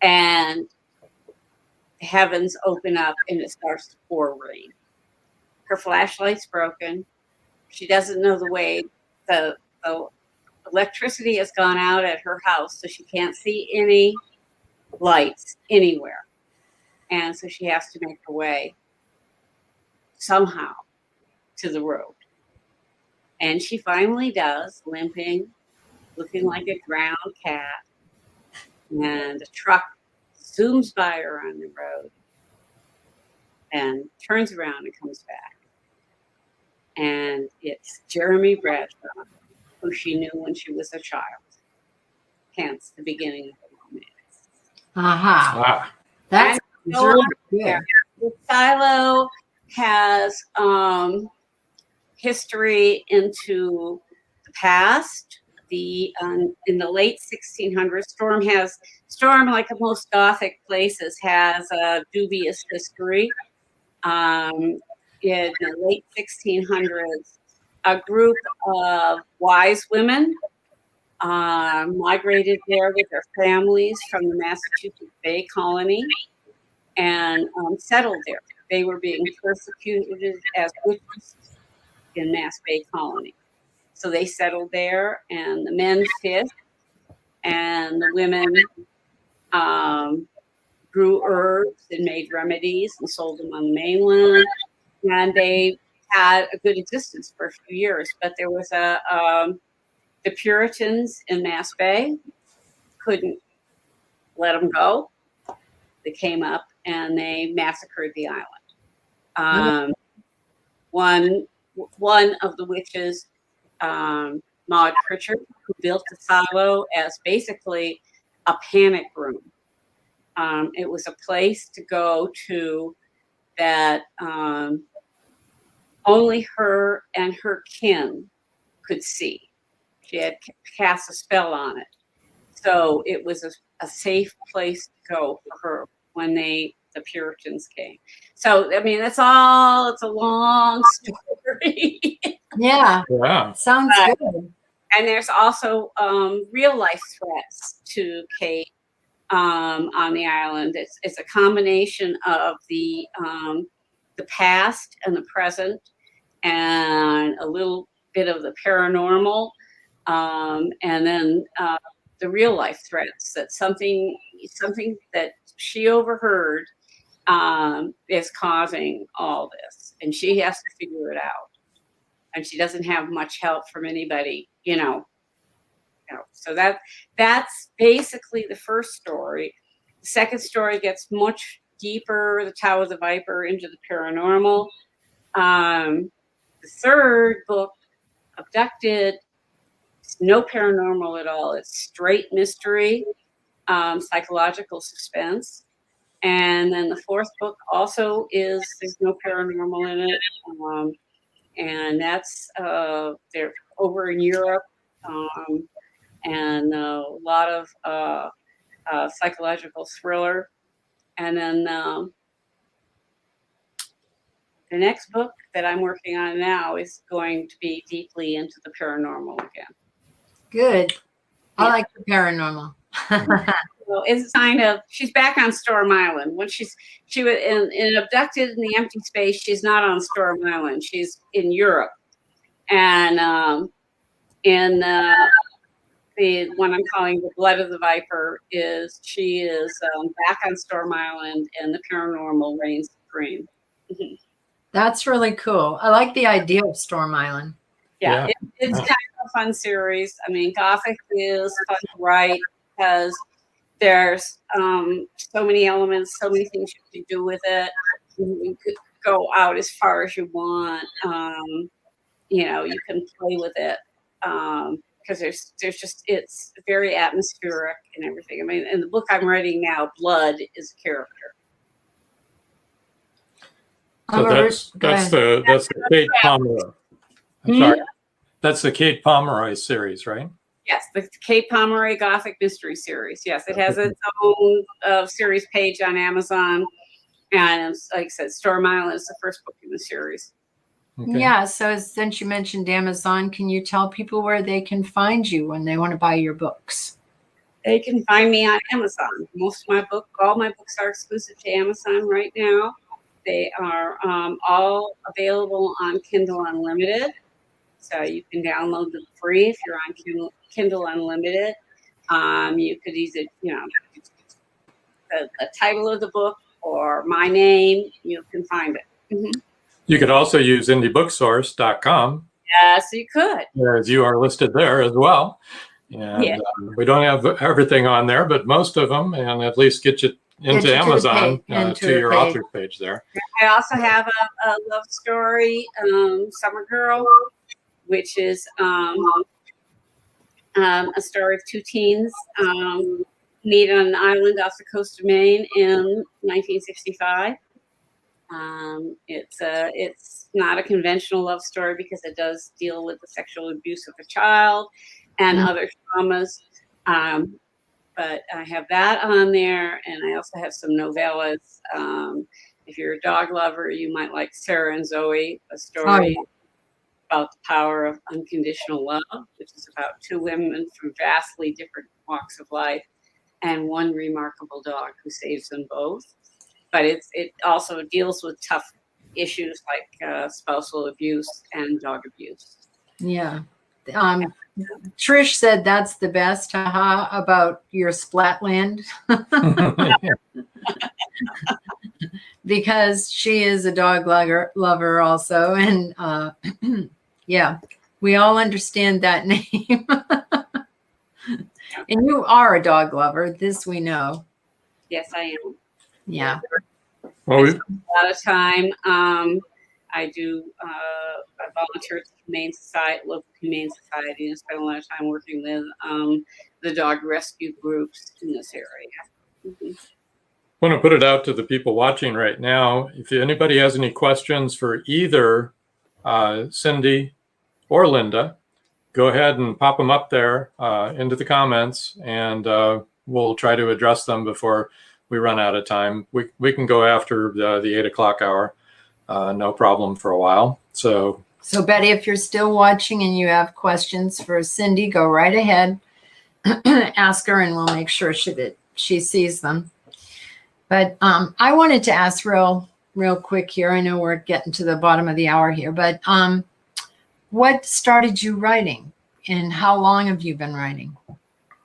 and the heavens open up and it starts to pour rain. Her flashlight's broken. She doesn't know the way. The electricity has gone out at her house, so she can't see any lights anywhere. And so she has to make her way somehow to the road. And she finally does, limping, looking like a drowned cat. And a truck zooms by her on the road and turns around and comes back. And it's Jeremy Bradshaw, who she knew when she was a child. Hence the beginning of the romance. Aha. Ah, That's really good. The silo has history into the past. In the late 1600s, Storm, like most Gothic places, has a dubious history. In the late 1600s, a group of wise women migrated there with their families from the Massachusetts Bay Colony and settled there. They were being persecuted as witches in Mass Bay Colony. So they settled there, and the men fished, and the women grew herbs and made remedies and sold them on the mainland. And they had a good existence for a few years. But there was the Puritans in Mass Bay couldn't let them go. They came up and they massacred the island. One of the witches, Maud Pritchard, who built the silo as basically a panic room. It was a place to go to that only her and her kin could see. She had cast a spell on it. So it was a safe place to go for her when the Puritans came. So, I mean, it's a long story. Yeah. yeah. Sounds good. And there's also real life threats to Kate on the island. It's a combination of the past and the present, and a little bit of the paranormal, and then the real life threats. That something that she overheard is causing all this, and she has to figure it out. And she doesn't have much help from anybody, you know. So that's basically the first story. The second story gets much deeper, The Tower of the Viper, into the paranormal. The third book, Abducted, it's no paranormal at all. It's straight mystery, psychological suspense. And then the fourth book also there's no paranormal in it. And that's, they're over in Europe, and a lot of psychological thriller. And then the next book that I'm working on now is going to be deeply into the paranormal again. Good. I like the paranormal. So it's kind of, she's back on Storm Island. When she was in Abducted in the Empty Space, she's not on Storm Island. She's in Europe. And in the one I'm calling The Blood of the Viper, she is back on Storm Island, and the paranormal reigns supreme. That's really cool. I like the idea of Storm Island. Yeah. It's kind of a fun series. I mean, Gothic is fun to write because there's so many elements, so many things you can do with it. You could go out as far as you want. You can play with it because there's just, it's very atmospheric and everything. I mean, in the book I'm writing now, Blood is a character. So that's the Kate Pomeroy. I'm sorry. That's the Kate Pomeroy series, right? Yes, the Kate Pomeroy Gothic Mystery Series. Yes, it has its own series page on Amazon. And it's, like I said, Storm Island is the first book in the series. Okay. Yeah, so since you mentioned Amazon, can you tell people where they can find you when they want to buy your books? They can find me on Amazon. All my books are exclusive to Amazon right now. They are all available on Kindle Unlimited. So you can download them free if you're on Kindle Unlimited. You could either, the title of the book or my name, you can find it. You could also use indiebooksource.com. Yes, you could. As you are listed there as well. And we don't have everything on there, but most of them, and at least get you into Amazon, to your author page there. I also have a love story, Summer Girl, which is a story of two teens meet on an island off the coast of Maine in 1965. It's not a conventional love story because it does deal with the sexual abuse of a child and other traumas. But I have that on there, and I also have some novellas. If you're a dog lover, you might like Sarah and Zoe, a story about the power of unconditional love, which is about two women from vastly different walks of life and one remarkable dog who saves them both. But it also deals with tough issues like spousal abuse and dog abuse. Yeah. Trish said that's the best, about your Splatland. Because she is a dog lover also. And yeah, we all understand that name. And you are a dog lover. This we know. Yes, I am. Yeah. Well, I spend a lot of time. I volunteer at the local humane society, and spend a lot of time working with the dog rescue groups in this area. I want to put it out to the people watching right now. If anybody has any questions for either Cindy or Linda, go ahead and pop them up there into the comments, and we'll try to address them before we run out of time. We can go after the 8 o'clock hour, no problem for a while. So Betty, if you're still watching and you have questions for Cindy, go right ahead, ask her, and we'll make sure that she sees them. But I wanted to ask real quick here. I know we're getting to the bottom of the hour here, but what started you writing, and how long have you been writing?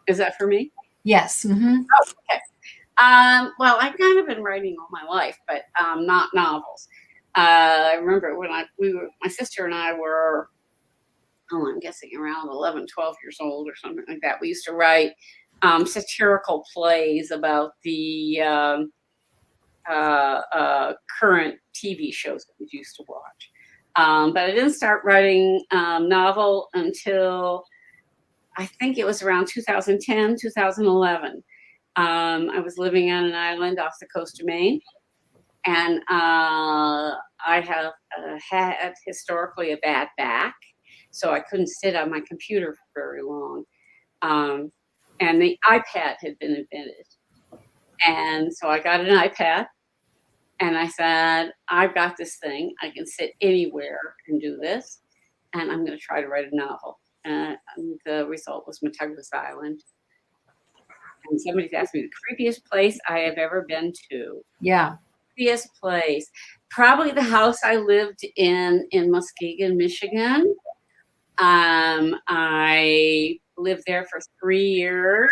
Is that for me? Yes. Mm-hmm. Oh, okay. Well, I've kind of been writing all my life, but not novels. I remember when my sister and I were, I'm guessing around 11, 12 years old or something like that. We used to write satirical plays about the current TV shows that we used to watch. But I didn't start writing novel until I think it was around 2010, 2011. I was living on an island off the coast of Maine, and I have had historically a bad back, so I couldn't sit on my computer for very long. And the iPad had been invented. And so I got an iPad, and I said, I've got this thing. I can sit anywhere and do this, and I'm going to try to write a novel. And the result was Matugwas Island. And somebody's asked me the creepiest place I have ever been to. Yeah. Creepiest place. Probably the house I lived in Muskegon, Michigan. I lived there for 3 years.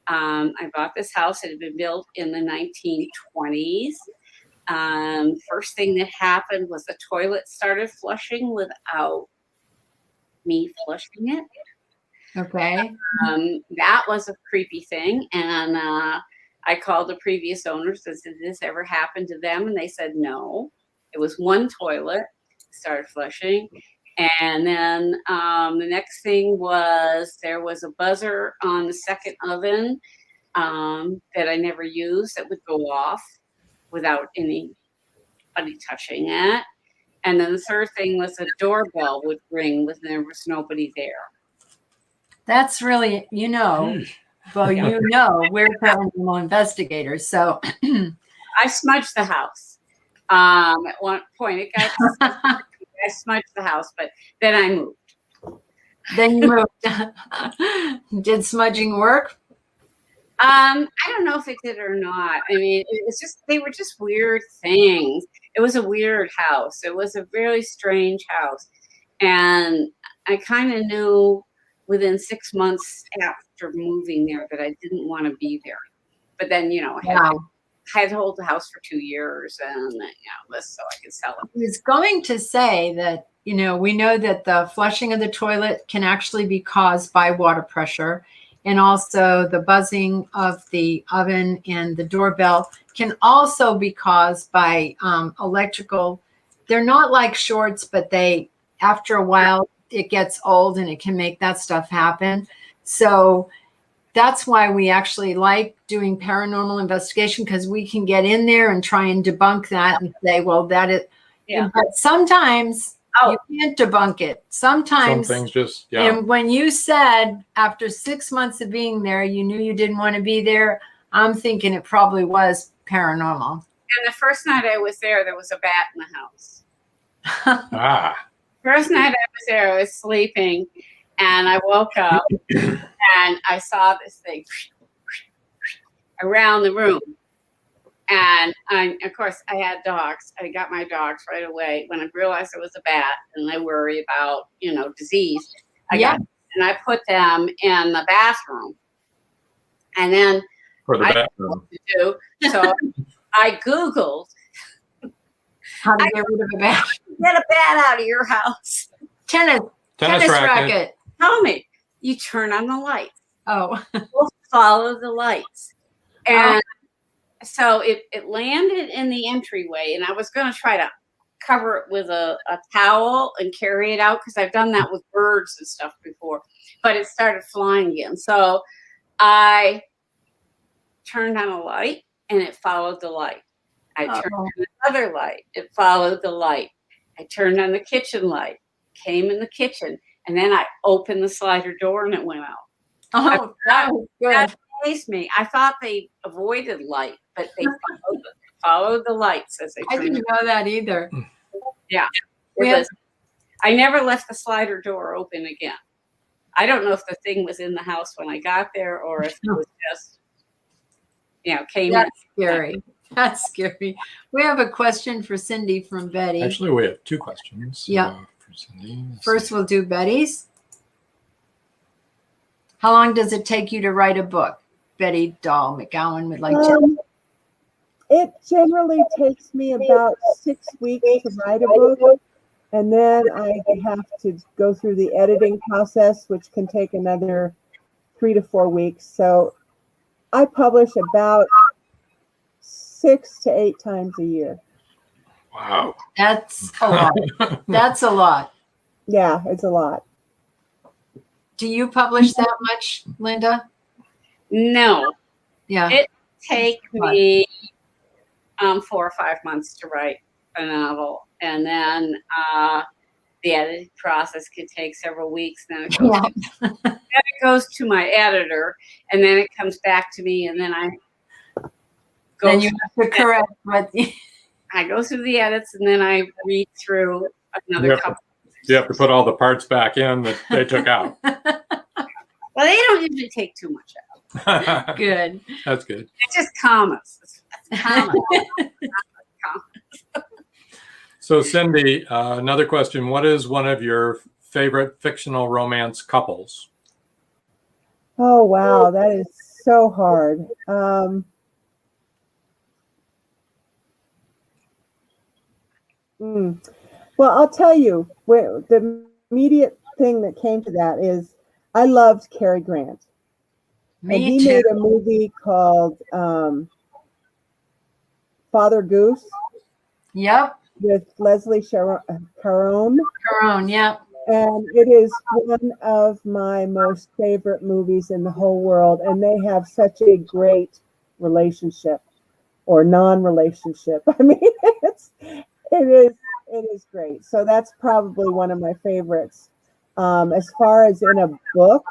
I bought this house. It had been built in the 1920s. First thing that happened was the toilet started flushing without me flushing it. Okay. That was a creepy thing. And I called the previous owners and said, did this ever happen to them? And they said, no. It was one toilet started flushing. And then the next thing was there was a buzzer on the second oven that I never used that would go off without anybody touching it. And then the third thing was a doorbell would ring when there was nobody there. That's really, well, we're paranormal investigators. So I smudged the house. At one point, it got I smudged the house, but then I moved. Then you moved. Did smudging work? I don't know if it did or not. I mean, it's just, they were just weird things. It was a weird house. It was a really strange house. And I kind of knew within 6 months after moving there that I didn't want to be there. But then, I had to hold the house for 2 years and, so I could sell it. I was going to say that, we know that the flushing of the toilet can actually be caused by water pressure. And also the buzzing of the oven and the doorbell can also be caused by electrical. They're not like shorts, but after a while, it gets old and it can make that stuff happen. So that's why we actually like doing paranormal investigation, because we can get in there and try and debunk that and say, well, that is, but sometimes you can't debunk it. Sometimes some things just, And when you said after 6 months of being there, you knew you didn't want to be there, I'm thinking it probably was paranormal. And the first night I was there was a bat in the house. First night I was there, I was sleeping, and I woke up and I saw this thing around the room. And of course, I had dogs. I got my dogs right away when I realized it was a bat, and I worry about, disease. I put them in the bathroom. And then for the I bathroom. didn't know what to do. So I Googled how to get rid of a bat. Get a bat out of your house. Tennis racket. Tell me, you turn on the lights. Oh. We'll follow the lights. And so it landed in the entryway, and I was going to try to cover it with a towel and carry it out, because I've done that with birds and stuff before, but it started flying again. So I turned on a light, and it followed the light. I turned on another light. It followed the light. I turned on the kitchen light, came in the kitchen, and then I opened the slider door and it went out. Oh, that was good. That amazed me. I thought they avoided light, but they followed the lights as they turned. I didn't know that either. Yeah. I never left the slider door open again. I don't know if the thing was in the house when I got there, or if it was just, came in. Scary. That's scary. We have a question for Cindy from Betty. Actually, we have 2 questions. For Cindy. First, we'll do Betty's. How long does it take you to write a book? Betty Dahl McGowan would like to. It generally takes me about 6 weeks to write a book, and then I have to go through the editing process, which can take another 3 to 4 weeks. So I publish about 6 to 8 times a year. Wow. That's a lot. That's a lot. Yeah, it's a lot. Do you publish that much, Linda? No, Yeah. it take me 4 or 5 months to write a novel, and then the editing process could take several weeks. Then it goes, then it goes to my editor, and then it comes back to me, and then I go. Then you have to correct what. I go through the edits, and then I read through another couple. You have to put all the parts back in that they took out. Well, they don't usually take too much out. Good. That's good. It's just commas. It's commas. So, Cindy, another question. What is one of your favorite fictional romance couples? Oh, wow. That is so hard. Well, I'll tell you, the immediate thing that came to that is I loved Cary Grant. And he made a movie called Father Goose. Yep. With Leslie Caron. Caron, yep. And it is one of my most favorite movies in the whole world. And they have such a great relationship or non-relationship. I mean, it is great. So that's probably one of my favorites. As far as in a book,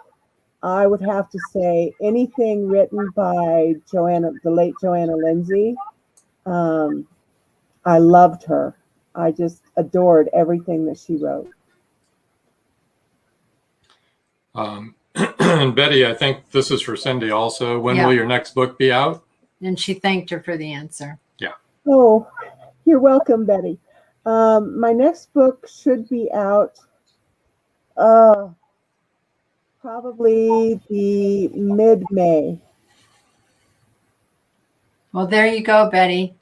I would have to say anything written by the late Joanna Lindsay. I loved her. I just adored everything that she wrote. And Betty, I think this is for Cindy also. When will your next book be out? And she thanked her for the answer. Yeah. Oh, you're welcome, Betty. My next book should be out probably the mid-May. Well, there you go, Betty.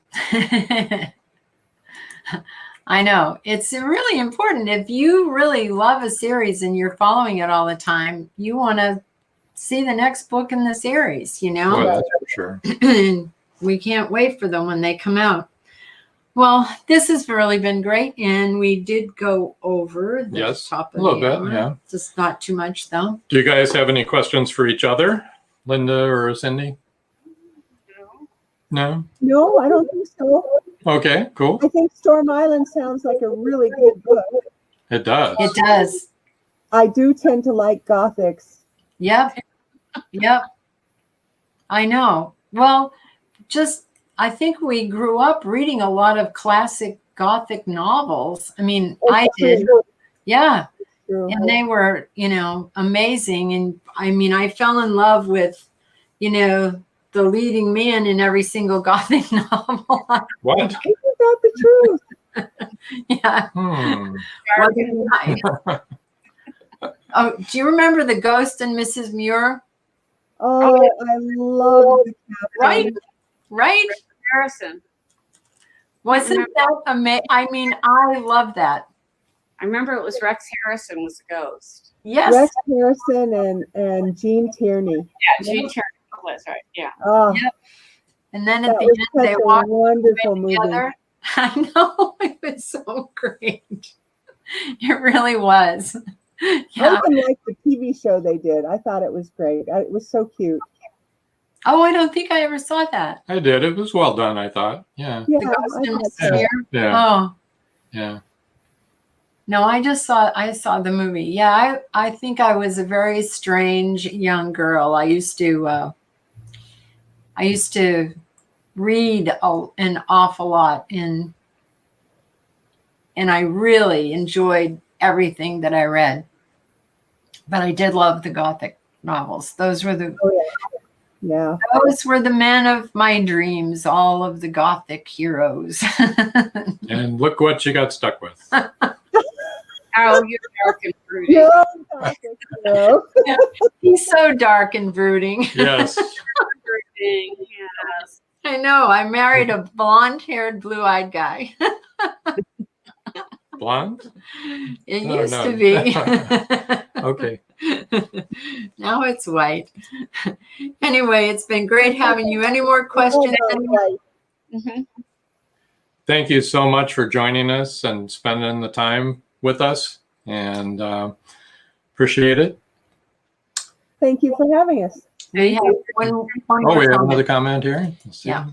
I know. It's really important. If you really love a series and you're following it all the time, you want to see the next book in the series, you know? Well, that's for sure. We can't wait for them when they come out. Well, this has really been great, and we did go over the top of the hour. A little bit, yeah. Just not too much, though. Do you guys have any questions for each other, Linda or Cindy? No? No, I don't think so. Okay, cool. I think Storm Island sounds like a really good book. It does. It does. I do tend to like Gothics. Yep. Yep. I know. Well, I think we grew up reading a lot of classic Gothic novels. I mean, I did. Yeah. And they were, amazing. And I mean, I fell in love with, the leading man in every single Gothic novel. What? Isn't that the truth? Yeah. Oh, do you remember The Ghost and Mrs. Muir? Oh, I love the captain. Right? Harrison. Wasn't that amazing? I mean, I love that. I remember it was Rex Harrison was the ghost. Yes. Rex Harrison and Gene Tierney. Yeah, Gene Tierney was right. Yeah. Oh, yep. And then at the end, they walked wonderful movie. together. I know. It was so great. It really was. Yeah. I even liked the TV show they did. I thought it was great. It was so cute. Oh, I don't think I ever saw that. I did. It was well done, I thought. Yeah. Yeah. The Ghost in the So. Sphere? Yeah. Oh. Yeah. No, I saw the movie. Yeah, I think I was a very strange young girl. I used to read an awful lot, and I really enjoyed everything that I read. But I did love the Gothic novels. Those were the those were the men of my dreams, all of the Gothic heroes. And look what you got stuck with. Oh, you're dark and brooding. No. He's so dark and brooding. Yes. Brooding, yes. I know. I married a blonde-haired, blue-eyed guy. Blonde? It used to be. Okay. Now it's white. Anyway, it's been great having you. Any more questions? Thank you so much for joining us and spending the time with us, and appreciate it. Thank you for having us. We have one Oh, we have comment. another comment here. Let's see. Yeah.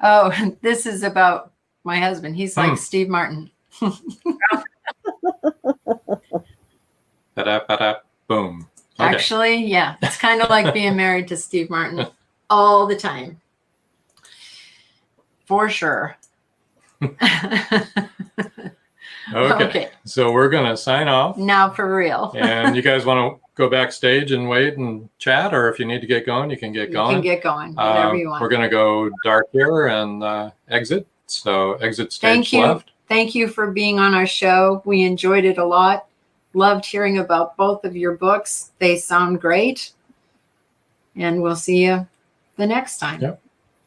Oh, this is about my husband. He's like Steve Martin. Ba-da-ba-da, boom. Okay. Actually, yeah, it's kind of like being married to Steve Martin all the time. For sure. Okay. So we're going to sign off. Now for real. And you guys want to go backstage and wait and chat, or if you need to get going, you can get going. You can get going, whatever you want. We're going to go dark here and exit. So exit stage Thank you. left. Thank you for being on our show. We enjoyed it a lot. Loved hearing about both of your books. They sound great. And we'll see you the next time. Yep.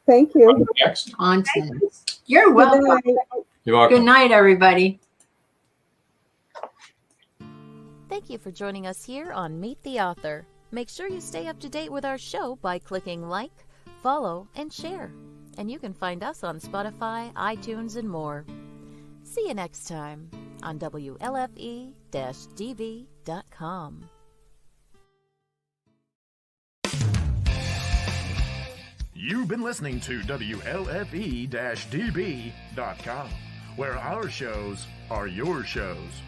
Thank you. Next. On to the next. You're welcome. You're welcome. Good night, everybody. Thank you for joining us here on Meet the Author. Make sure you stay up to date with our show by clicking like, follow, and share. And you can find us on Spotify, iTunes, and more. See you next time on WLFE-DV.com. You've been listening to WLFE-DB.com, where our shows are your shows.